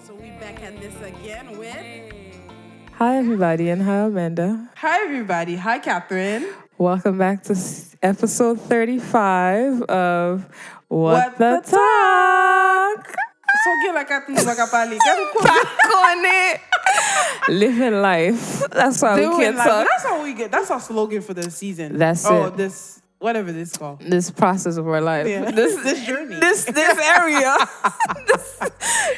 So we back at this again with... Hi, everybody, and hi, Amanda. Hi, everybody. Hi, Catherine. Welcome back to episode 35 of What the Talk. So get like Catherine Bakapali. Back on it. Living life. That's why we can't talk. That's how we get. That's our slogan for the season. That's it. This whatever this is called. This process of our life. Yeah. This journey. This area.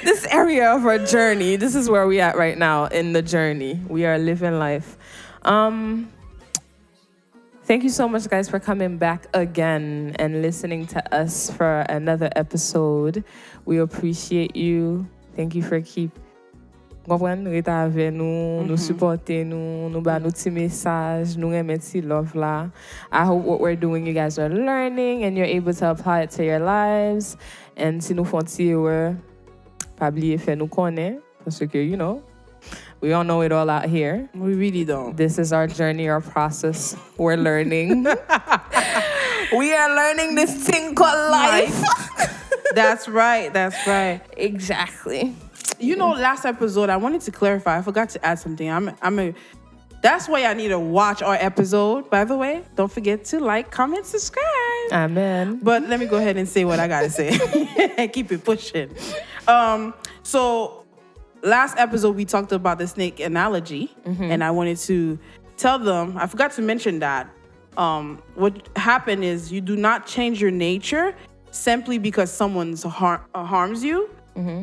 this area of our journey. This is where we at right now in the journey. We are living life. Thank you so much, guys, for coming back again and listening to us for another episode. We appreciate you. Thank you for nous supporter nous ba nous petit message, nous remet ti love la. I hope what we're doing, you guys are learning and you're able to apply it to your lives. And si nous font ti pas oublier faire nous connaître parce que you know, we don't know it all out here. We really don't. This is our journey, our process. We're learning. We are learning this thing called life. That's right. That's right. Exactly. You know, last episode, I wanted to clarify. I forgot to add something. That's why I need to watch our episode, by the way. Don't forget to like, comment, subscribe. Amen. But let me go ahead and say what I got to say. And keep it pushing. So last episode, we talked about the snake analogy. And I wanted to tell them, I forgot to mention that. What happened is you do not change your nature simply because someone harms you.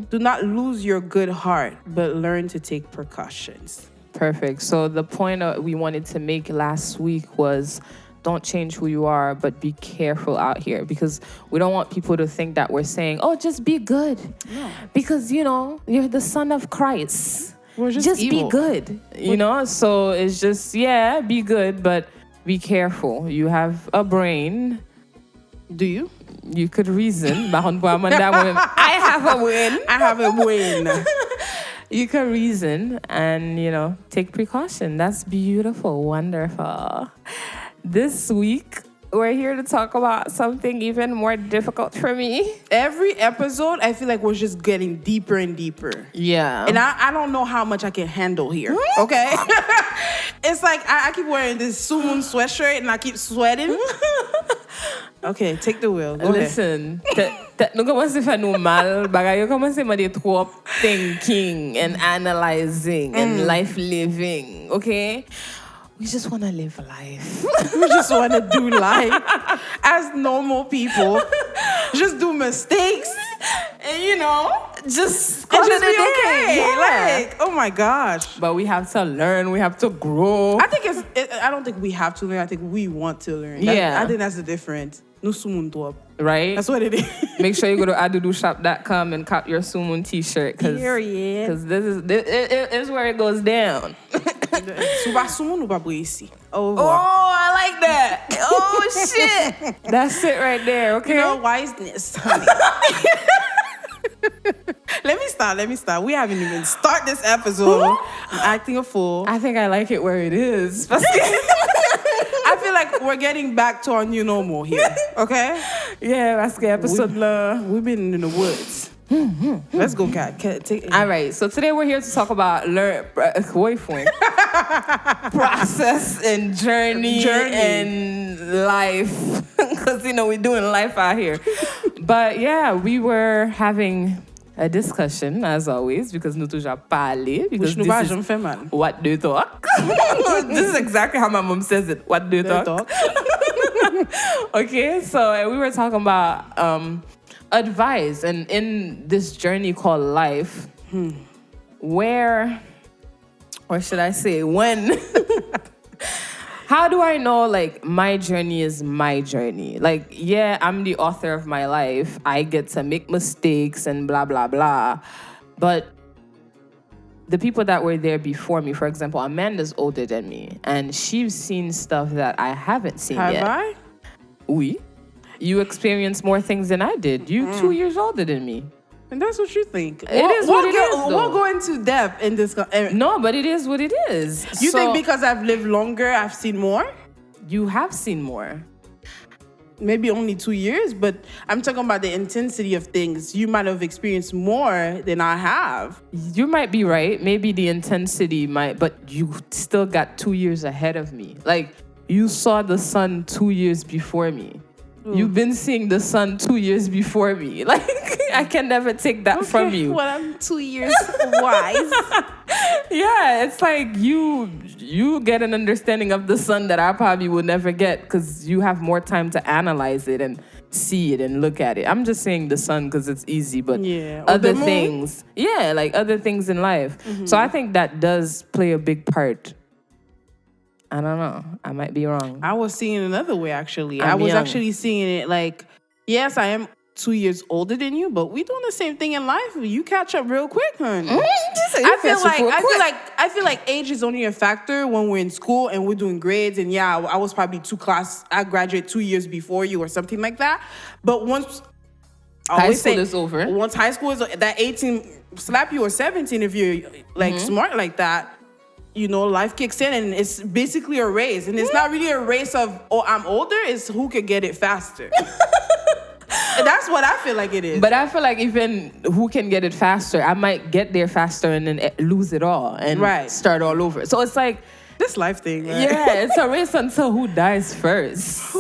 Do not lose your good heart, but learn to take precautions. Perfect. So the point we wanted to make last week was don't change who you are, but be careful out here because we don't want people to think that we're saying, oh, just be good. No. Because, you know, you're the son of Christ. We're just evil. Be good, you know? So it's just, yeah, be good, but be careful. You have a brain. Do you? You could reason. I have a win. I have a win. You can reason and, you know, take precaution. That's beautiful. Wonderful. This week, we're here to talk about something even more difficult for me. Every episode, I feel like we're just getting deeper and deeper. Yeah. And I don't know how much I can handle here, okay? It's like I keep wearing this Sumun sweatshirt and I keep sweating. Okay, take the wheel. Go Listen, nous commençons à faire nous mal. Nous commençons à dire trop thinking and analyzing and life living, okay? We just want to live life. We just want to do life as normal people. Just do mistakes. And, you know, just be okay. Yeah. Like, oh my gosh. But we have to learn. We have to grow. I don't think we have to learn. I think we want to learn. I think that's the difference. No sumun tuap. Right? That's what it is. Make sure you go to adudushop.com and cop your Sumun t-shirt. Because this is where it goes down. Oh, I like that. Oh, shit. That's it right there, okay? You know, wiseness, honey. Let me start. We haven't even started this episode. I'm acting a fool. I think I like it where it is. I feel like we're getting back to our new normal here, okay? Yeah, that's the episode. We've been in the woods. Let's go, Kat. All right, so today we're here to talk about process and journey and life. Because, you know, we're doing life out here. But yeah, we were having a discussion, as always, because nous toujours parler. Because this is what do you talk? This is exactly how my mom says it. What do you talk? Okay, so we were talking about advice, and in this journey called life, where, or should I say, when? How do I know, like, my journey is my journey? Like, yeah, I'm the author of my life. I get to make mistakes and blah, blah, blah. But the people that were there before me, for example, Amanda's older than me. And she's seen stuff that I haven't seen yet. Have I? Oui. You experienced more things than I did. You 2 years older than me. And that's what you think. It is what it is, though. We'll go into depth in this. No, but it is what it is. You think because I've lived longer, I've seen more? You have seen more. maybe only 2 years, but I'm talking about the intensity of things. You might have experienced more than I have. You might be right. Maybe the intensity might, but you still got 2 years ahead of me. Like, you saw the sun 2 years before me. You've been seeing the sun 2 years before me. Like, I can never take that from you. Well, I'm 2 years wise. Yeah, it's like you get an understanding of the sun that I probably will never get because you have more time to analyze it and see it and look at it. I'm just saying the sun because it's easy, but other things, like other things in life. So I think that does play a big part. I don't know. I might be wrong. I was seeing it another way, actually. I was actually seeing it like, yes, I am 2 years older than you, but we doing the same thing in life. You catch up real quick, honey. I feel like age is only a factor when we're in school and we're doing grades. And yeah, I was probably I graduated 2 years before you or something like that. But once high school is over, once high school is that 18 slap you or 17 if you're like smart like that. You know, life kicks in and it's basically a race. And it's not really a race of, I'm older. It's who can get it faster. That's what I feel like it is. But I feel like even who can get it faster, I might get there faster and then lose it all and start all over. So it's like this life thing, right? Yeah, it's a race until who dies first.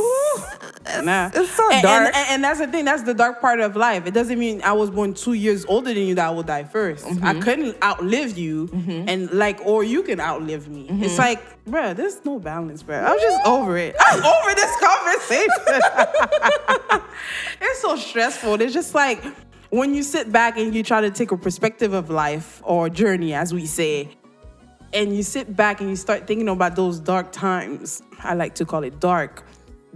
It's so dark. And that's the thing. That's the dark part of life. It doesn't mean I was born 2 years older than you that I will die first. I couldn't outlive you, and or you can outlive me. It's like, bruh, there's no balance, bruh. I'm just over it. I'm over this conversation. It's so stressful. It's just like when you sit back and you try to take a perspective of life or journey, as we say. And you sit back and you start thinking about those dark times. I like to call it dark,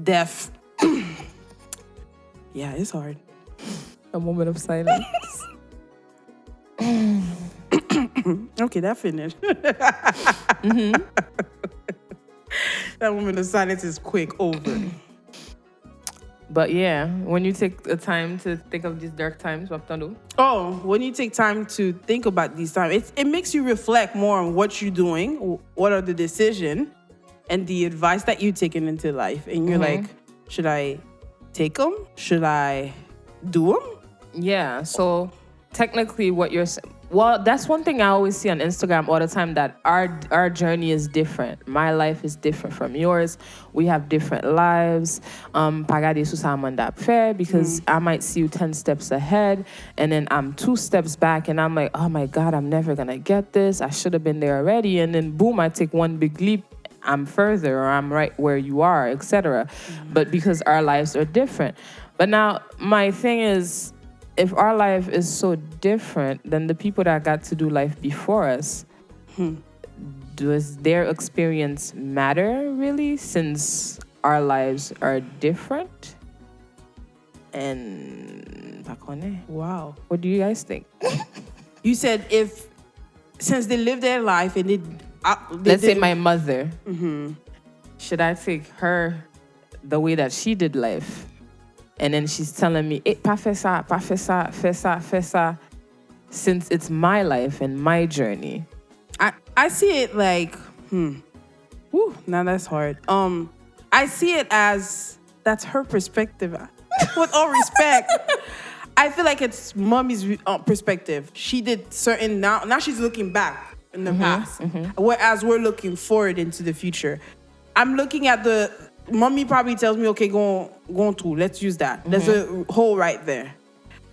death. Yeah, it's hard. A moment of silence. Okay, that finished. That moment of silence is quick over. But yeah, when you take the time to think of these dark times, what do? Oh, when you take time to think about these times, it makes you reflect more on what you're doing, what are the decisions, and the advice that you're taking into life. And you're like, should I take them? Should I do them? Yeah, so technically what you're saying, well, that's one thing I always see on Instagram all the time, that our journey is different. My life is different from yours. We have different lives. Because I might see you 10 steps ahead and then I'm 2 steps back and I'm like, oh my God, I'm never going to get this. I should have been there already. And then boom, I take one big leap. I'm further, or I'm right where you are, etc. But because our lives are different. But now my thing is, if our life is so different than the people that got to do life before us, does their experience matter really, since our lives are different? And wow, what do you guys think? You said since they live their life and let's say my mother, should I take her the way that she did life? And then she's telling me, fais ça, since it's my life and my journey. I see it like, now that's hard. I see it as, that's her perspective. With all respect, I feel like it's mommy's perspective. She did certain, now she's looking back in the past, whereas we're looking forward into the future. I'm looking at mommy probably tells me, okay, go through. Let's use that. There's a hole right there.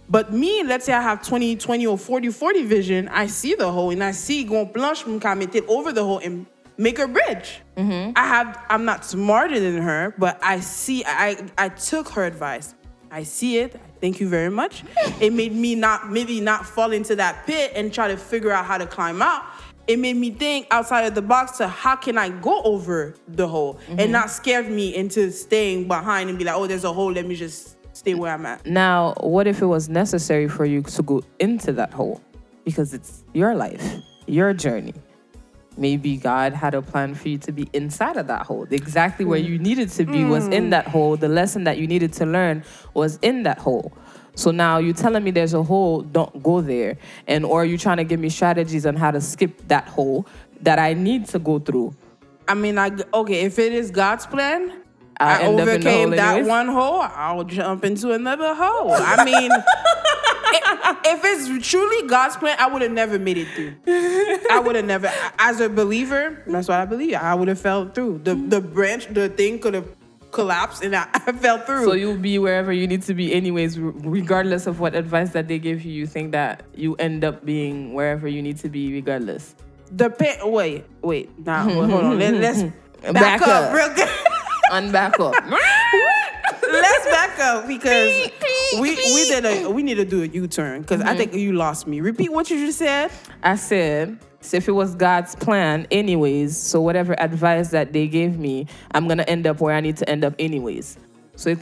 But me, let's say I have 20/20 or 40/40 vision. I see the hole and I see go planche it over the hole and make a bridge. I'm not smarter than her, but I see. I took her advice. I see it. Thank you very much. It made me not fall into that pit and try to figure out how to climb out. It made me think outside of the box to how can I go over the hole and not scared me into staying behind and be like, oh, there's a hole. Let me just stay where I'm at. Now, what if it was necessary for you to go into that hole? Because it's your life, your journey. Maybe God had a plan for you to be inside of that hole. Exactly where you needed to be was in that hole. The lesson that you needed to learn was in that hole. So now you're telling me there's a hole, don't go there. Or you're trying to give me strategies on how to skip that hole that I need to go through. I mean, okay, if it is God's plan, I end up in the hole overcame that anyways. one hole, I'll jump into another hole. I mean, if it's truly God's plan, I would have never made it through. I would have never, as a believer, that's what I believe. I would have fell through. The thing could have collapsed and I fell through. So you'll be wherever you need to be anyways, regardless of what advice that they give you. You think that you end up being wherever you need to be regardless. Wait. Now, hold on. Let's back up real good. Unback up. Let's back up because we need to do a U-turn because I think you lost me. Repeat what you just said. I said, so if it was God's plan anyways, so whatever advice that they gave me, I'm going to end up where I need to end up anyways. So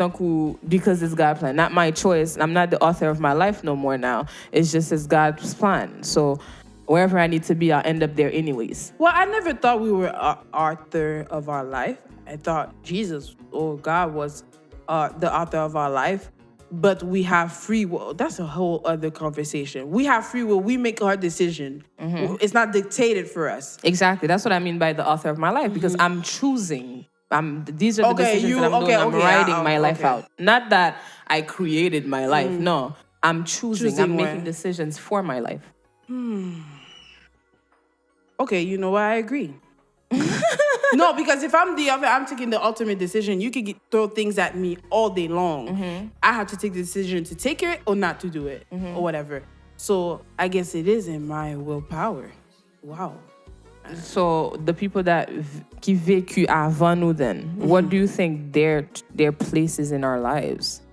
because it's God's plan, not my choice. I'm not the author of my life no more now. It's just it's God's plan. So wherever I need to be, I'll end up there anyways. Well, I never thought we were author of our life. I thought Jesus or God was the author of our life. But we have free will. That's a whole other conversation. We have free will. We make our decision. It's not dictated for us. Exactly. That's what I mean by the author of my life, because I'm choosing. These are the decisions that I'm doing. I'm writing my life out. Not that I created my life. No, I'm choosing. I'm making decisions for my life. Okay, you know what? I agree. No, because if I'm I'm taking the ultimate decision. You could throw things at me all day long. I have to take the decision to take it or not to do it or whatever. So I guess it is in my willpower. Wow. So the people that qui vécu avant nous then, what do you think their place is in our lives?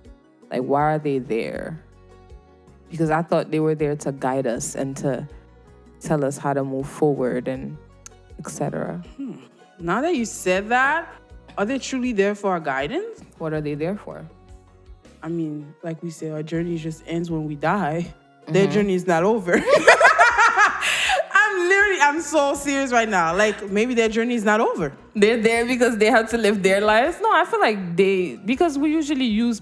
Like, why are they there? Because I thought they were there to guide us and to tell us how to move forward and etc. Now that you said that, are they truly there for our guidance? What are they there for? I mean, like we said, our journey just ends when we die. Their journey is not over. I'm so serious right now. Like, maybe their journey is not over. They're there because they have to live their lives. No, I feel like because we usually use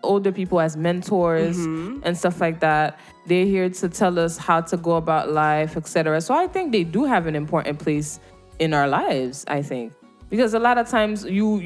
older people as mentors and stuff like that. They're here to tell us how to go about life, etc. So I think they do have an important place in our lives, I think. Because a lot of times you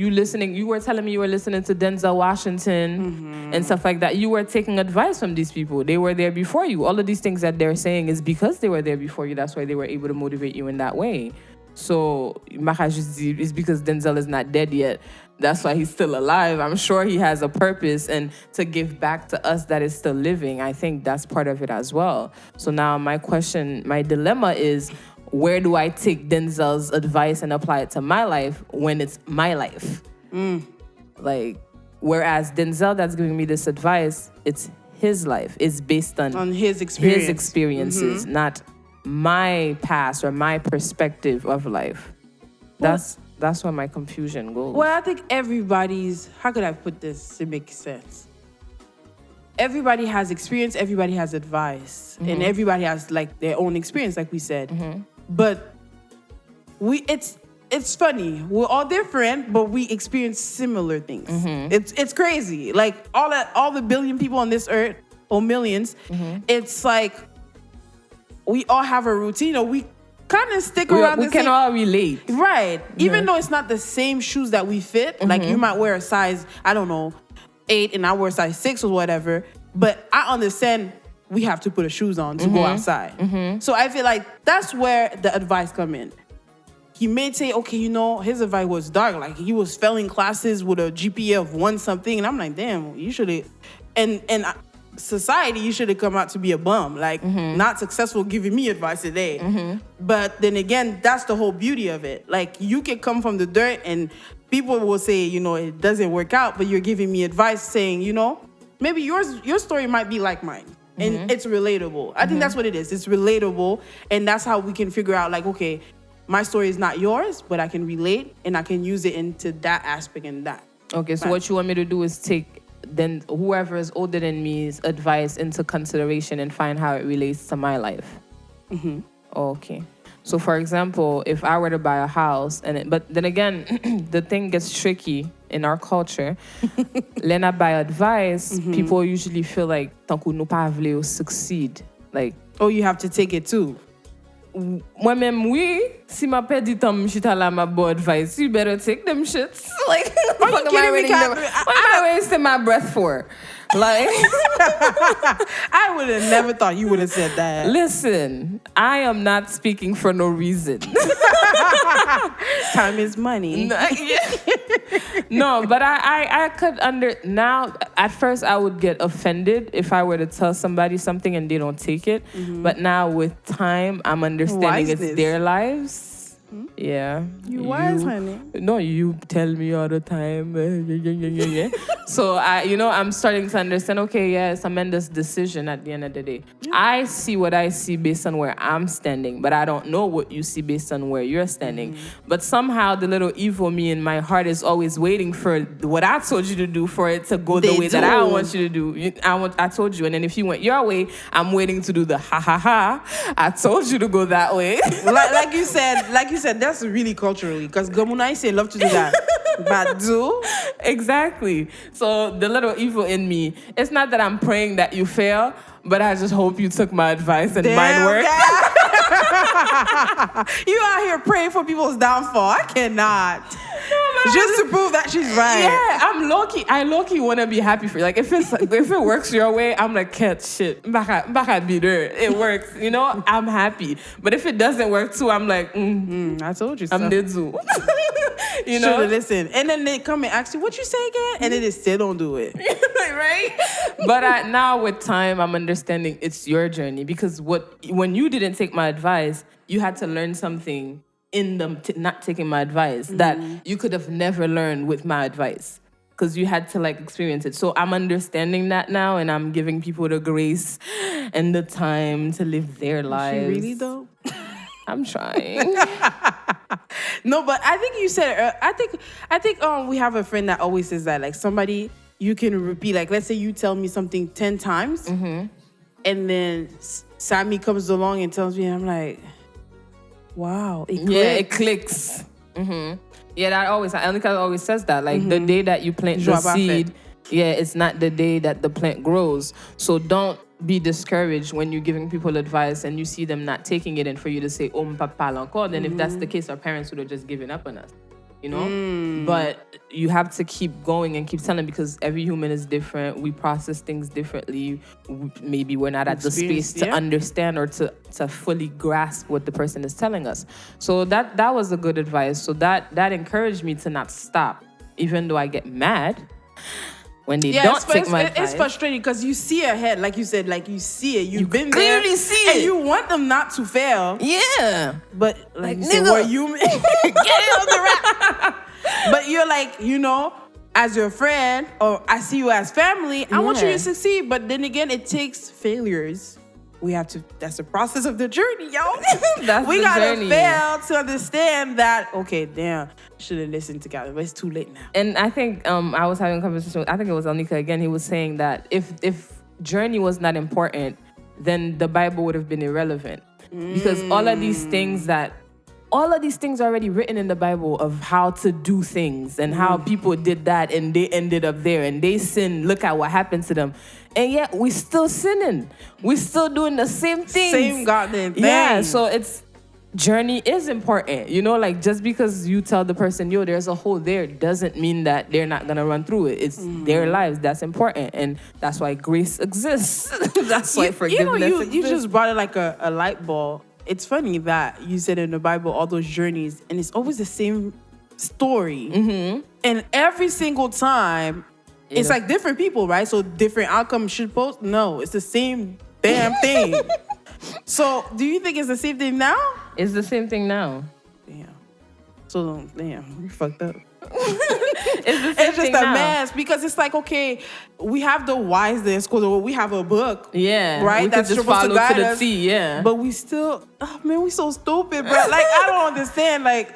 were telling me you were listening to Denzel Washington and stuff like that. You were taking advice from these people. They were there before you. All of these things that they're saying is because they were there before you. That's why they were able to motivate you in that way. So it's because Denzel is not dead yet. That's why he's still alive. I'm sure he has a purpose and to give back to us that is still living. I think that's part of it as well. So now my dilemma is, where do I take Denzel's advice and apply it to my life when it's my life? Like, whereas Denzel that's giving me this advice, it's his life. It's based on his experience. His experiences, not my past or my perspective of life. That's where my confusion goes. Well, I think how could I put this to make sense? Everybody has experience, everybody has advice, and everybody has like their own experience, like we said. But it's funny. We're all different, but we experience similar things. It's crazy. Like all the billion people on this earth, or millions, it's like we all have a routine, or we kind of stick around. We can all relate. Right. Even though it's not the same shoes that we fit. Like you might wear a size, I don't know, 8 and I wear a size 6 or whatever. But I understand we have to put the shoes on to go outside. So I feel like that's where the advice come in. He may say, okay, his advice was dark. Like he was failing classes with a GPA of 1 something. And I'm like, damn, you should have, and society, you should have come out to be a bum. Like not successful giving me advice today. But then again, that's the whole beauty of it. Like you can come from the dirt and people will say, it doesn't work out, but you're giving me advice saying, maybe your story might be like mine. And it's relatable. I think that's what it is. It's relatable. And that's how we can figure out, like, okay, my story is not yours, but I can relate and I can use it into that aspect and that. Okay, so what you want me to do is take then whoever is older than me's advice into consideration and find how it relates to my life. Okay. So, for example, if I were to buy a house, but then again, the thing gets tricky in our culture. When I buy advice, people usually feel like tanku nou pa vle ou succeed. Like, oh, you have to take it too. moi-même, oui, si ma perdu temps, je suis là, ma board advice, you better take them shits. Like, what am I kidding me, what am I wasting my breath for? Like, I would have never thought you would have said that. listen, I am not speaking for no reason. Time is money. No, but I could now, at first I would get offended if I were to tell somebody something and they don't take it. But now with time, I'm understanding it's Wiseness. their lives. Yeah. You wise, honey. No, you tell me all the time. So I'm starting to understand, okay, yeah, it's Amanda's decision at the end of the day. I see what I see based on where I'm standing, but I don't know what you see based on where you're standing. But somehow the little evil me in my heart is always waiting for what I told you to do for it to go the way that I want you to do. I told you, and then if you went your way, I'm waiting to do the ha ha ha. I told you to go that way. like you said, that's really culturally, because Gamunaise love to do that. But do Exactly. So the little evil in me, it's not that I'm praying that you fail, but I just hope you took my advice and mine worked. You out here praying for people's downfall. I cannot. Just to prove that she's right. Yeah, I low-key want to be happy for you. Like, if it works your way, I'm like, cat shit. Mbaka be there. It works. I'm happy. But if it doesn't work too, I'm like, I told you so. I'm Nizu. Should've listened. And then they come and ask you, what you say again? And then they still don't do it. Right? But now with time, I'm understanding it's your journey, because when you didn't take my advice, you had to learn something in them not taking my advice that you could have never learned with my advice, because you had to experience it. So I'm understanding that now, and I'm giving people the grace and the time to live their lives. She really though? I'm trying. No, but I think you said I think we have a friend that always says that, like, somebody you can repeat, like, let's say you tell me something 10 times, and then Sammy comes along and tells me, and I'm like, wow, it clicks. Yeah, it clicks. Yeah, Anika always says that. Like, the day that you plant the seed, it's not the day that the plant grows. So don't be discouraged when you're giving people advice and you see them not taking it, and for you to say, oh, m'pa parle encore, then if that's the case, our parents would have just given up on us. But you have to keep going and keep telling, because every human is different. We process things differently. Maybe we're not at the space to understand or to fully grasp what the person is telling us. So that was a good advice. So that encouraged me to not stop, even though I get mad when they don't take my advice. It's frustrating because you see ahead, like you said, like you see it. You've been clearly there, see it, and you want them not to fail. Yeah, but like you said, we're human. Get on the rap. But you're like, as your friend, or I see you as family, I want you to succeed. But then again, it takes failures. That's the process of the journey, yo. We gotta fail to understand that, okay, damn, should have listened together, but it's too late now. And I think I was having a conversation, I think it was Anika again, he was saying that if journey was not important, then the Bible would have been irrelevant. Because all of these things are already written in the Bible of how to do things and how people did that and they ended up there and they sinned. Look at what happened to them. And yet we still sinning. We still doing the same things. Same goddamn thing. Yeah, so journey is important. Like, just because you tell the person, there's a hole there, doesn't mean that they're not going to run through it. It's their lives. That's important. And that's why grace exists. That's why forgiveness exists. You just brought it like a light bulb. It's funny that you said in the Bible all those journeys, and it's always the same story. And every single time, it's like different people, right? So different outcomes should post. No, it's the same damn thing. So do you think it's the same thing now? It's the same thing now. Damn. So damn, we fucked up. It's just a mess, because it's like, okay, we have the wiseness because we have a book, right? We that's just supposed follow to guide to the us, T, but we still, we so stupid, bro. Like, I don't understand. Like,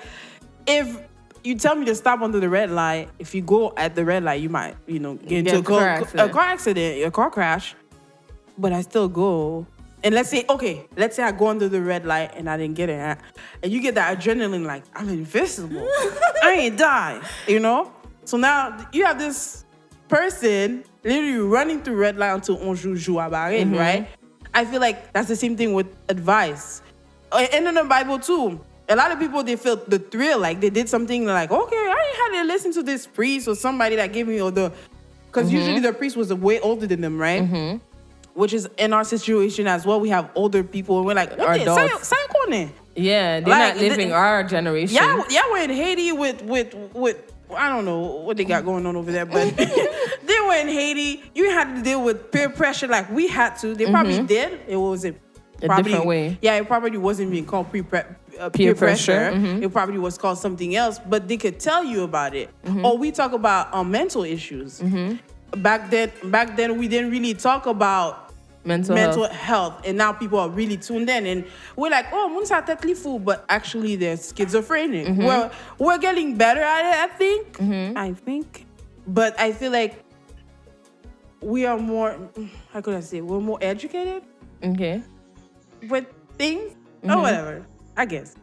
if you tell me to stop under the red light, if you go at the red light, you might, get into a car accident, a car crash. But I still go. And let's say I go under the red light and I didn't get it. And you get that adrenaline, like, I'm invisible. I ain't die, So now you have this person literally running through red light until on joue à barrer, right? I feel like that's the same thing with advice. And in the Bible too. A lot of people, they felt the thrill, like they did something like, okay, I ain't had to listen to this priest or somebody that gave me because usually the priest was way older than them, right? Which is in our situation as well. We have older people and we're like, Our adults. Yeah, they're Like, not living our generation. yeah, we're in Haiti with I don't know what they got going on over there, but they were in Haiti. You had to deal with peer pressure like we had to. They probably did. It wasn't a different way. Yeah, it probably wasn't being called peer pressure. It probably was called something else, but they could tell you about it. Or we talk about mental issues. Back then, we didn't really talk about mental health, and now people are really tuned in, and we're like, oh, mun sa tête li fou, but actually they're schizophrenic. We're getting better at it, I think, but I feel like we are more, how could I say, we're more educated with things or whatever, I guess.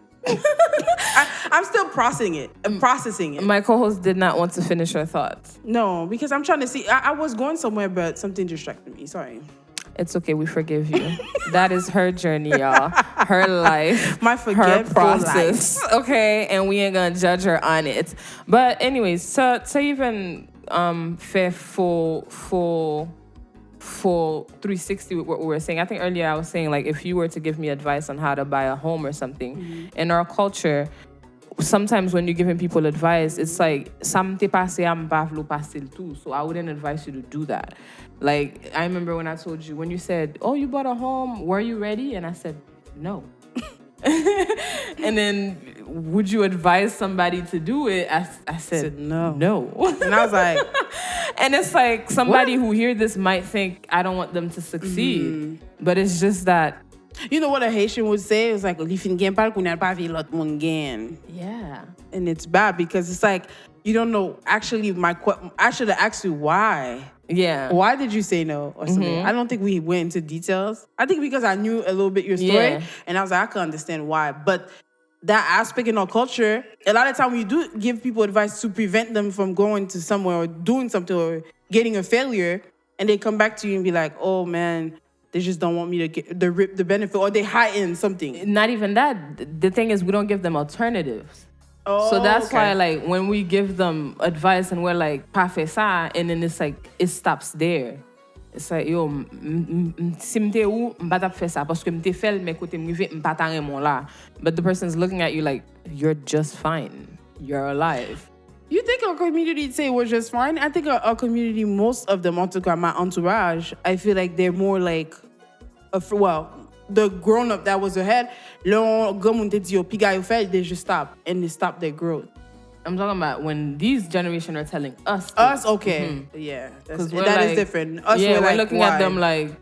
I'm still processing it. My co-host did not want to finish her thoughts. No, because I'm trying to see, I was going somewhere, but something distracted me, sorry. It's okay. We forgive you. That is her journey, y'all. Her life. Her process. life. Okay. And we ain't going to judge her on it. But anyways, so even fair full 360 with what we were saying. I think earlier I was saying, like, if you were to give me advice on how to buy a home or something, in our culture, sometimes when you're giving people advice, it's like, so I wouldn't advise you to do that. Like, I remember when I told you, when you said, oh, you bought a home, were you ready? And I said, no. And then, would you advise somebody to do it? I said no. And I was like, and it's like, somebody who hear this might think I don't want them to succeed. But it's just that, you know what a Haitian would say? It's like, yeah. And it's bad because it's like, you don't know. Actually, I should have asked you why. Yeah. Why did you say no or something? I don't think we went into details. I think because I knew a little bit your story, and I was like, I can understand why. But that aspect in our culture, a lot of time we do give people advice to prevent them from going to somewhere or doing something or getting a failure, and they come back to you and be like, oh man, they just don't want me to get the benefit, or they heighten something. Not even that. The thing is, we don't give them alternatives. Oh, so that's why, like, when we give them advice and we're like, pa fe sa, and then it's like, it stops there. It's like, yo, si mte ou, m'pa fe sa, parce que mte fel, mais kote m'rive, m'pa ta remon la. But the person's looking at you like, you're just fine. You're alive. You think our community say we're just fine? I think our community, most of them, en tout cas, my entourage, I feel like they're more like, the grown-up that was ahead, they just stop and they stop their growth. I'm talking about when these generation are telling us. Okay. Yeah. That like, is different. Us, we're like, looking at them like,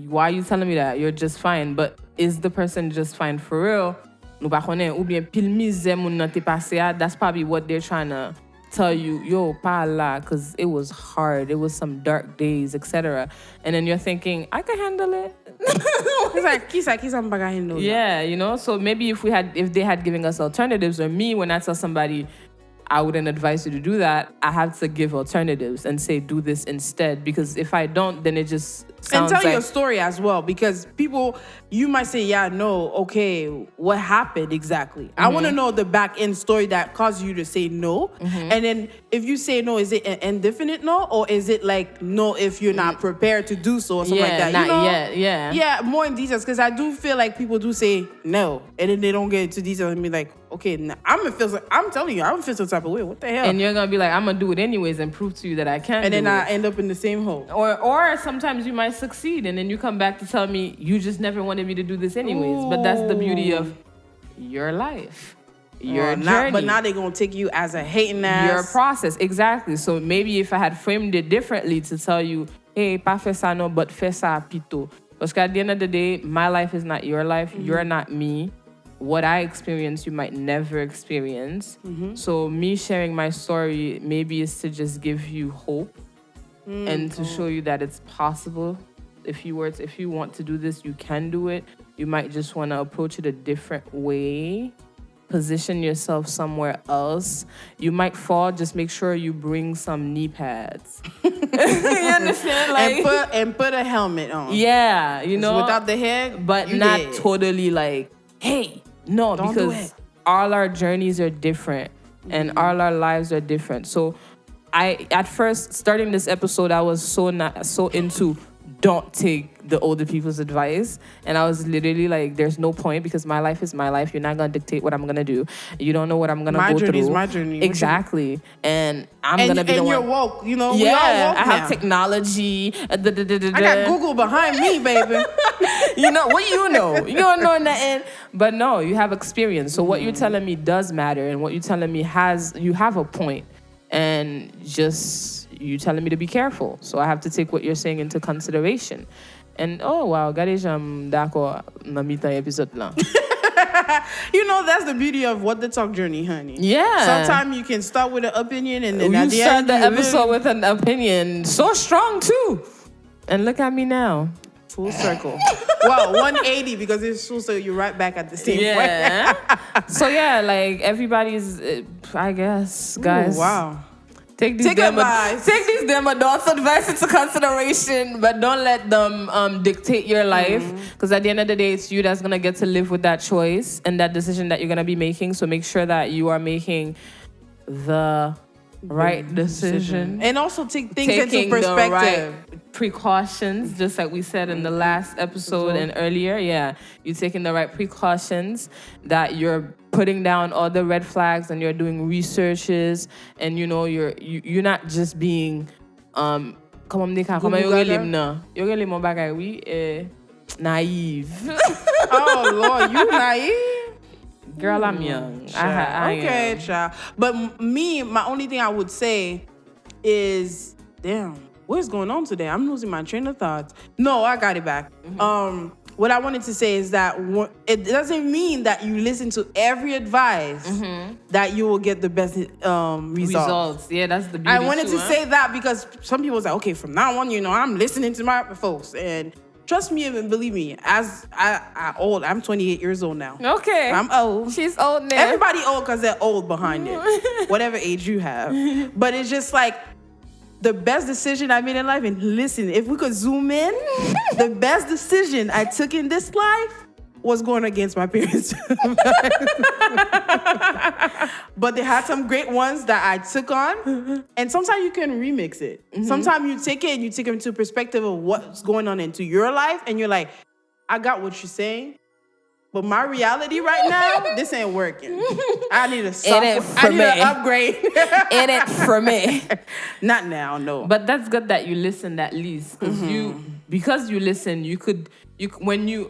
why are you telling me that? You're just fine. But is the person just fine for real? That's probably what they're trying to tell you, yo, pa la, because it was hard. It was some dark days, etc. And then you're thinking, I can handle it. It's like, yeah, you know? So maybe if they had given us alternatives, or me, when I tell somebody, I wouldn't advise you to do that, I have to give alternatives and say, do this instead. Because if I don't, then it just sounds and tell your story as well. Because people, you might say, yeah, no, okay, what happened exactly? I want to know the back end story that caused you to say no. And then if you say no, is it an indefinite no? Or is it like no if you're not prepared to do so or something like that? Not yet, Yeah, more in details. Because I do feel like people do say no. And then they don't get into details and be like, okay, I'm telling you, I'm gonna feel some type of way. What the hell? And you're gonna be like, I'm gonna do it anyways and prove to you that I can. And then I end up in the same hole. Or sometimes you might succeed, and then you come back to tell me you just never wanted me to do this anyways. But that's the beauty of your life, your journey. But now they're gonna take you as a hating ass. Your process, exactly. So maybe if I had framed it differently to tell you, hey, pas fais ça no, but fais ça pito. Because at the end of the day, my life is not your life. You're not me. What I experience, you might never experience. So me sharing my story maybe is to just give you hope and to show you that it's possible. If you want to do this, you can do it. You might just want to approach it a different way. Position yourself somewhere else. You might fall. Just make sure you bring some knee pads. You understand? Like, and put a helmet on. Yeah, you know, without the head, but not totally like hey, no, Don't do because it. all our journeys are different and all our lives are different. So I, at first, starting this episode, I was so into don't take the older people's advice. And I was literally like, there's no point because my life is my life. You're not going to dictate what I'm going to do. You don't know what I'm going to go through. My journey is my journey. Exactly. And I'm going to be the one. And one. you're woke, you know? Yeah, we all woke I now. have technology. I got Google behind me, baby. You know, what you know? You don't know nothing. But no, you have experience. So what you're telling me does matter. And what you're telling me you have a point. And just, you telling me to be careful. So I have to take what you're saying into consideration. And oh wow, gade jam d'accord na mitan episode la. You know, that's the beauty of What the Talk journey, honey. Yeah. Sometimes you can start with an opinion and then You at the start end the you episode live with an opinion so strong too. And look at me now. full circle. Well, 180 because it's full circle. You're right back at the same point. Yeah. So yeah, like everybody's, I guess, guys. Ooh, wow. Take these damn adults' advice into consideration, but don't let them dictate your life. Because at the end of the day, it's you that's gonna get to live with that choice and that decision that you're gonna be making. So make sure that you are making the right decision. And also take things Taking into perspective. the right precautions, just like we said in the last episode and earlier. Yeah, you're taking the right precautions, that you're putting down all the red flags and you're doing researches, and you know you're not just being naive. Oh Lord, you naive? Girl, I'm young. I Okay, am. child. But my only thing I would say is, damn, what is going on today? I'm losing my train of thoughts. No, I got it back. What I wanted to say is that it doesn't mean that you listen to every advice that you will get the best results. Yeah, that's the beauty. I wanted to say that because some people say, okay, from now on, I'm listening to my folks. And trust me and believe me, as I'm 28 years old now. Okay. I'm old. She's old now. Everybody old because they're old behind it, whatever age you have. But it's just like the best decision I made in life. And listen, if we could zoom in, the best decision I took in this life was going against my parents. But they had some great ones that I took on. And sometimes you can remix it. Sometimes you take it and you take it into perspective of what's going on into your life. And you're like, I got what you're saying. But my reality right now, this ain't working. I need a software. I need an upgrade. It ain't for me. Not now, no. But that's good that you listened at least. Because you listen,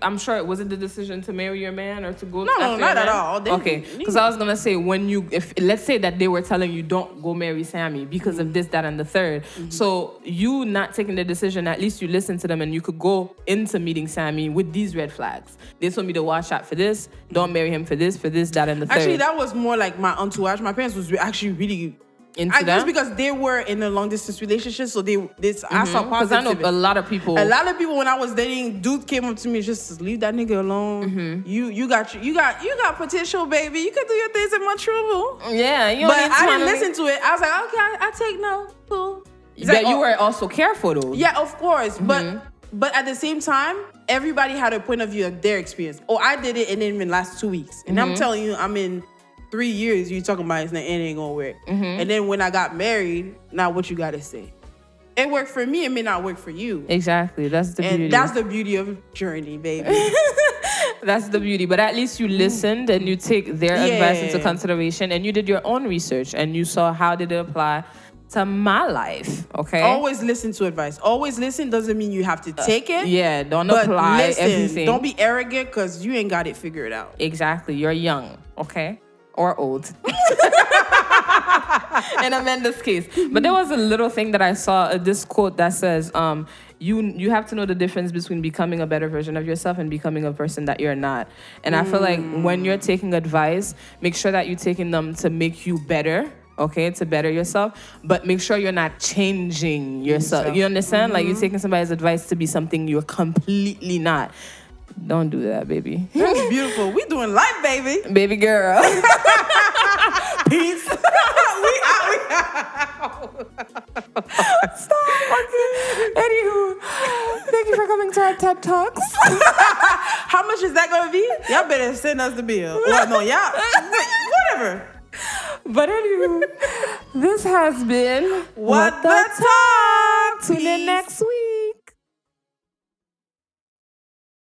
I'm sure it wasn't the decision to marry your man or to go No, after not your at man? all. Okay, because I was going to say, if let's say that they were telling you don't go marry Sammy because of this, that, and the third. So you not taking the decision, at least you listen to them and you could go into meeting Sammy with these red flags. They told me to watch out for this, don't marry him for this, that, and the third. Actually, that was more like my entourage. My parents was actually really into I guess that? because they were in a long distance relationship, so I saw Because I positive. know a lot of people. A lot of people when I was dating, dude came up to me, just leave that nigga alone. You got potential, baby. You can do your things in my trouble. Yeah, you But don't need I to didn't listen to it. I was like, okay, I take no. Cool. He's But like, you oh, were also careful though. yeah, of course. But at the same time, everybody had a point of view of their experience. Oh, I did it and it didn't last 2 weeks. And I'm telling you, I'm in 3 years, you talking about it ain't gonna work. And then when I got married, now what you gotta say? It worked for me, it may not work for you. Exactly. That's the beauty. And that's the beauty of journey, baby. That's the beauty. But at least you listened and you take their advice into consideration and you did your own research and you saw how did it apply to my life. Okay. Always listen to advice. Always listen doesn't mean you have to take it. Yeah, don't but apply listen, everything. Don't be arrogant because you ain't got it figured out. Exactly. You're young, okay? Or old. In Amanda's case. But there was a little thing that I saw, this quote that says, you have to know the difference between becoming a better version of yourself and becoming a person that you're not. And I feel like when you're taking advice, make sure that you're taking them to make you better. Okay, to better yourself, but make sure you're not changing yourself. You understand? Like you're taking somebody's advice to be something you're completely not. Don't do that, baby. That's beautiful. We doing life, baby. Baby girl. Peace. Stop. Okay. Anywho, thank you for coming to our TED Talks. How much much is that gonna be? Y'all better send us the bill. Well, no, y'all, whatever. But anyway, this has been What the Talk. Tune in next week.